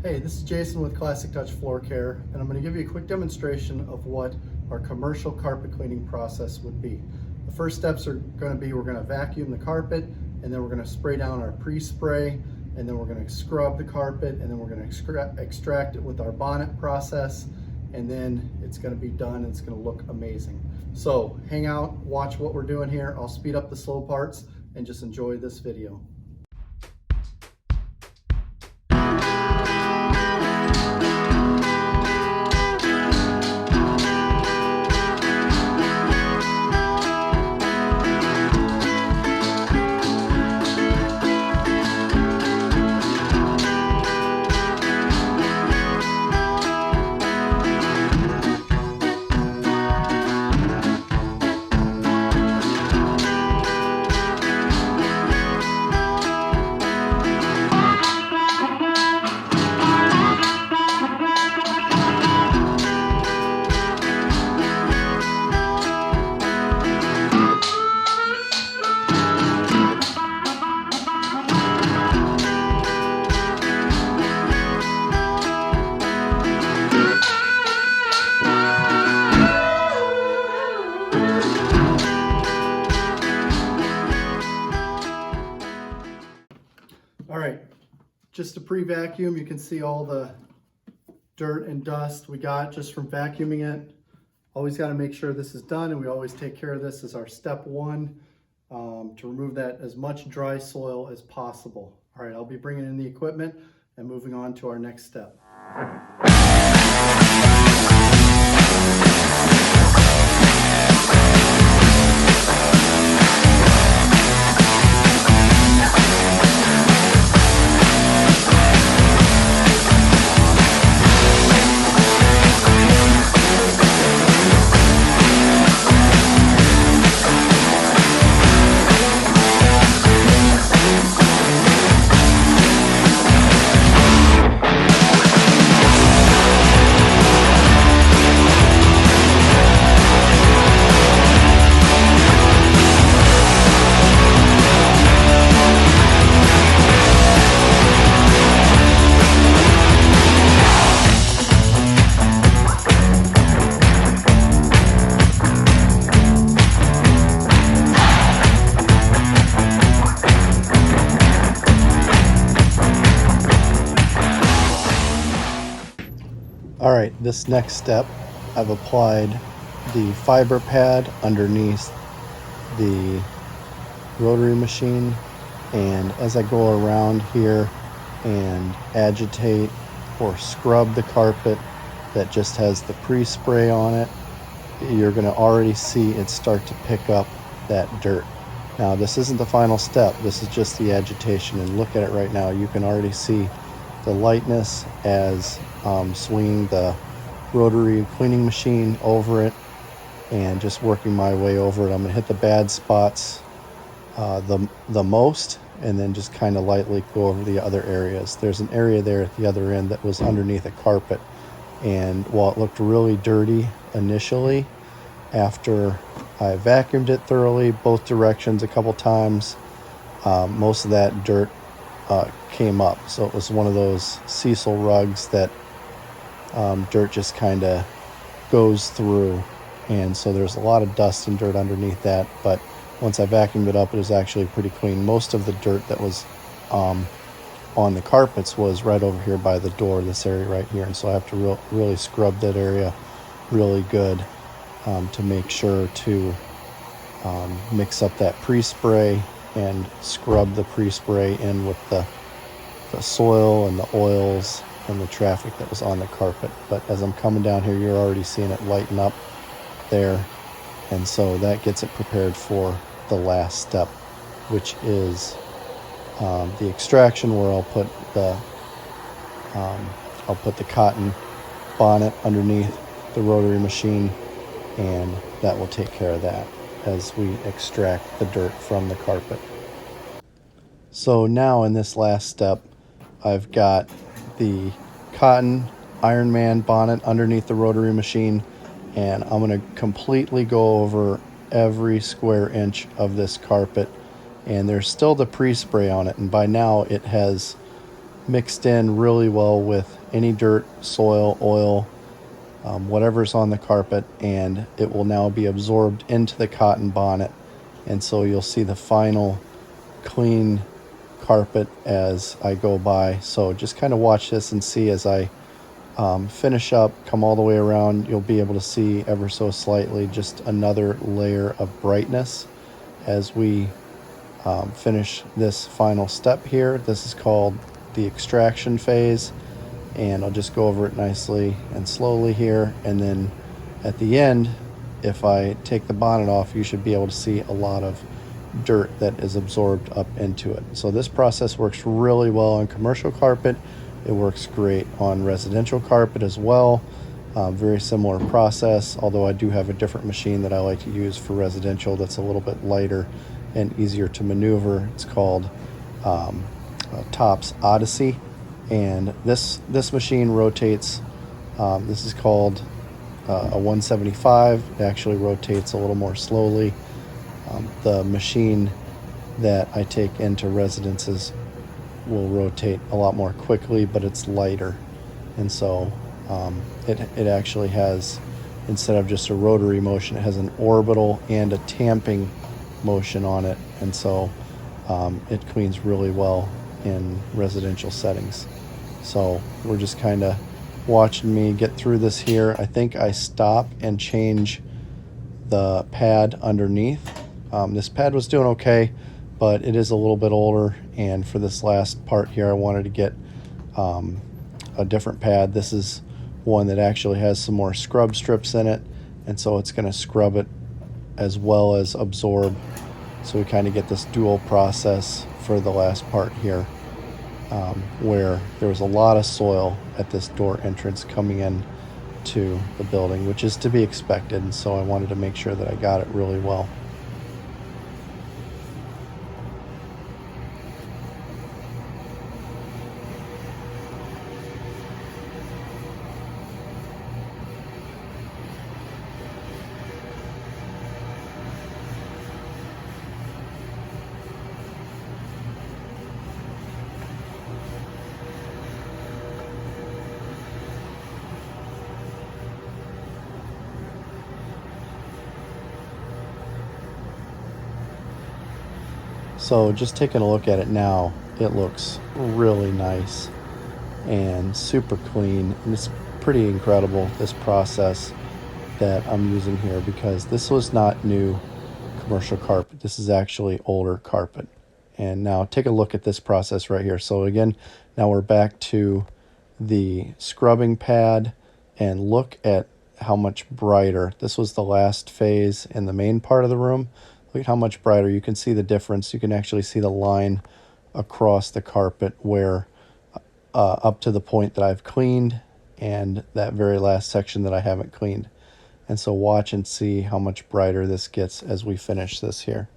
Hey, this is Jason with Classic Touch Floor Care, and I'm going to give you a quick demonstration of what our commercial carpet cleaning process would be. The first steps are going to be we're going to vacuum the carpet, and then we're going to spray down our pre-spray, and then we're going to scrub the carpet, and then we're going to extract it with our bonnet process, and then it's going to be done and it's going to look amazing. So hang out, watch what we're doing here. I'll speed up the slow parts and just enjoy this video. All right, just a pre-vacuum, you can see all the dirt and dust we got just from vacuuming it. Always got to make sure this is done, and we always take care of this as our step one to remove that as much dry soil as possible. All right, I'll be bringing in the equipment and moving on to our next step. All right, this next step, I've applied the fiber pad underneath the rotary machine, and as I go around here and agitate or scrub the carpet that just has the pre-spray on it, you're going to already see it start to pick up that dirt. Now, this isn't the final step, this is just the agitation, and look at it right now. You can already see the lightness as swinging the rotary cleaning machine over it and just working my way over it. I'm gonna hit the bad spots the most, and then just kind of lightly go over the other areas. There's an area there at the other end that was underneath a carpet, and while it looked really dirty initially, after I vacuumed it thoroughly both directions a couple times, most of that dirt came up. So it was one of those Cecil rugs that dirt just kind of goes through, and so there's a lot of dust and dirt underneath that. But once I vacuumed it up, it was actually pretty clean. Most of the dirt that was on the carpets was right over here by the door, this area right here, and so I have to really scrub that area really good to make sure to mix up that pre-spray and scrub the pre-spray in with the soil and the oils and the traffic that was on the carpet. But as I'm coming down here, you're already seeing it lighten up there, and so that gets it prepared for the last step, which is the extraction, where I'll put the cotton bonnet underneath the rotary machine, and that will take care of that as we extract the dirt from the carpet. So now in this last step, I've got the cotton Ironman bonnet underneath the rotary machine, and I'm going to completely go over every square inch of this carpet, and there's still the pre-spray on it, and by now it has mixed in really well with any dirt, soil, oil, whatever's on the carpet, and it will now be absorbed into the cotton bonnet. And so you'll see the final clean carpet as I go by. So just kind of watch this and see as I finish up, come all the way around. You'll be able to see ever so slightly just another layer of brightness as we finish this final step here. This is called the extraction phase, and I'll just go over it nicely and slowly here, and then at the end, if I take the bonnet off, you should be able to see a lot of dirt that is absorbed up into it. So this process works really well on commercial carpet. It works great on residential carpet as well. Very similar process, although I do have a different machine that I like to use for residential that's a little bit lighter and easier to maneuver. It's called Topps Odyssey, and this machine rotates. This is called a 175. It actually rotates a little more slowly. The machine that I take into residences will rotate a lot more quickly, but it's lighter, and so it actually has, instead of just a rotary motion, it has an orbital and a tamping motion on it, and so it cleans really well in residential settings. So we're just kind of watching me get through this here. I think I stop and change the pad underneath. This pad was doing okay, but it is a little bit older, and for this last part here I wanted to get a different pad. This is one that actually has some more scrub strips in it, and so it's going to scrub it as well as absorb, so we kind of get this dual process for the last part here, where there was a lot of soil at this door entrance coming in to the building, which is to be expected, and so I wanted to make sure that I got it really well. So just taking a look at it now, it looks really nice and super clean, and it's pretty incredible, this process that I'm using here, because this was not new commercial carpet. This is actually older carpet. And now take a look at this process right here. So again, now we're back to the scrubbing pad, and look at how much brighter. This was the last phase in the main part of the room. Look at how much brighter. You can see the difference. You can actually see the line across the carpet where up to the point that I've cleaned, and that very last section that I haven't cleaned. And so watch and see how much brighter this gets as we finish this here.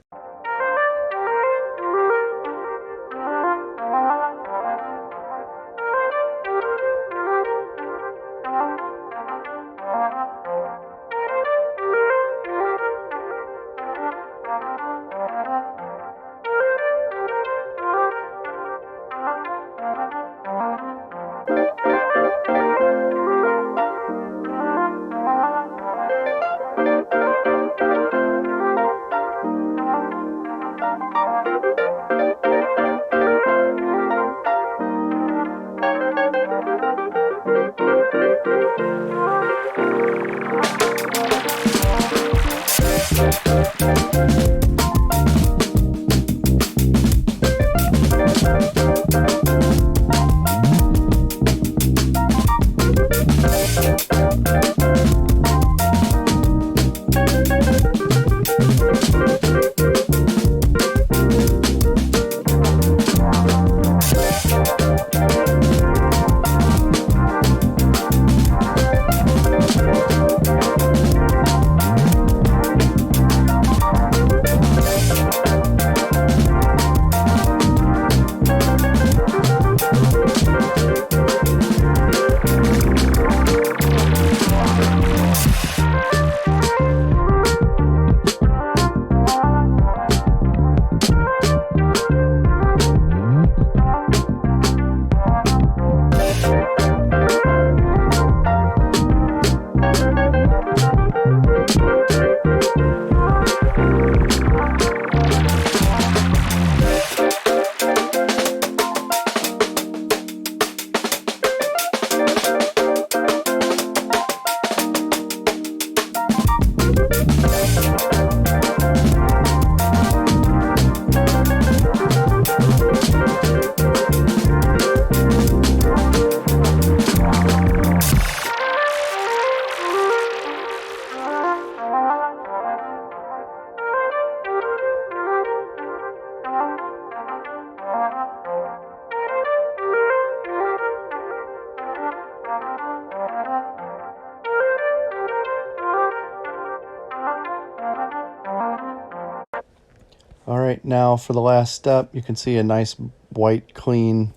All right, now for the last step, you can see a nice white clean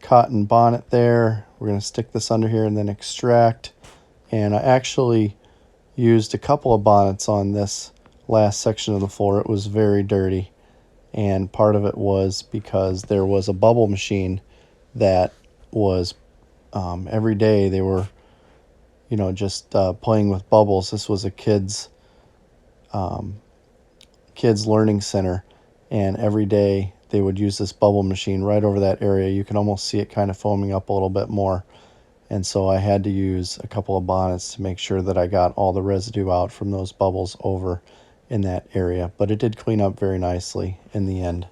cotton bonnet there. We're going to stick this under here and then extract. And I actually used a couple of bonnets on this last section of the floor. It was very dirty, and part of it was because there was a bubble machine that was every day they were just playing with bubbles. This was a kids learning center, and every day they would use this bubble machine right over that area. You can almost see it kind of foaming up a little bit more. And so I had to use a couple of bonnets to make sure that I got all the residue out from those bubbles over in that area. But it did clean up very nicely in the end.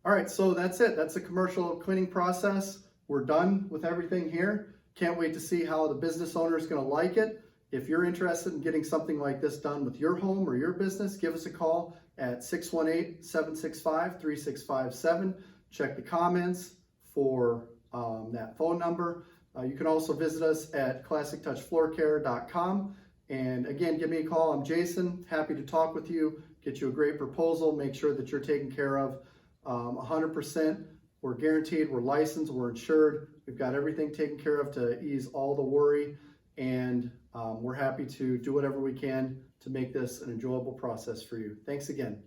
All right, so that's it. That's the commercial cleaning process. We're done with everything here. Can't wait to see how the business owner is going to like it. If you're interested in getting something like this done with your home or your business, give us a call at 618-765-3657. Check the comments for that phone number. You can also visit us at classictouchfloorcare.com. And again, give me a call. I'm Jason. Happy to talk with you, get you a great proposal, make sure that you're taken care of 100%. We're guaranteed, we're licensed, we're insured. We've got everything taken care of to ease all the worry, and we're happy to do whatever we can to make this an enjoyable process for you. Thanks again.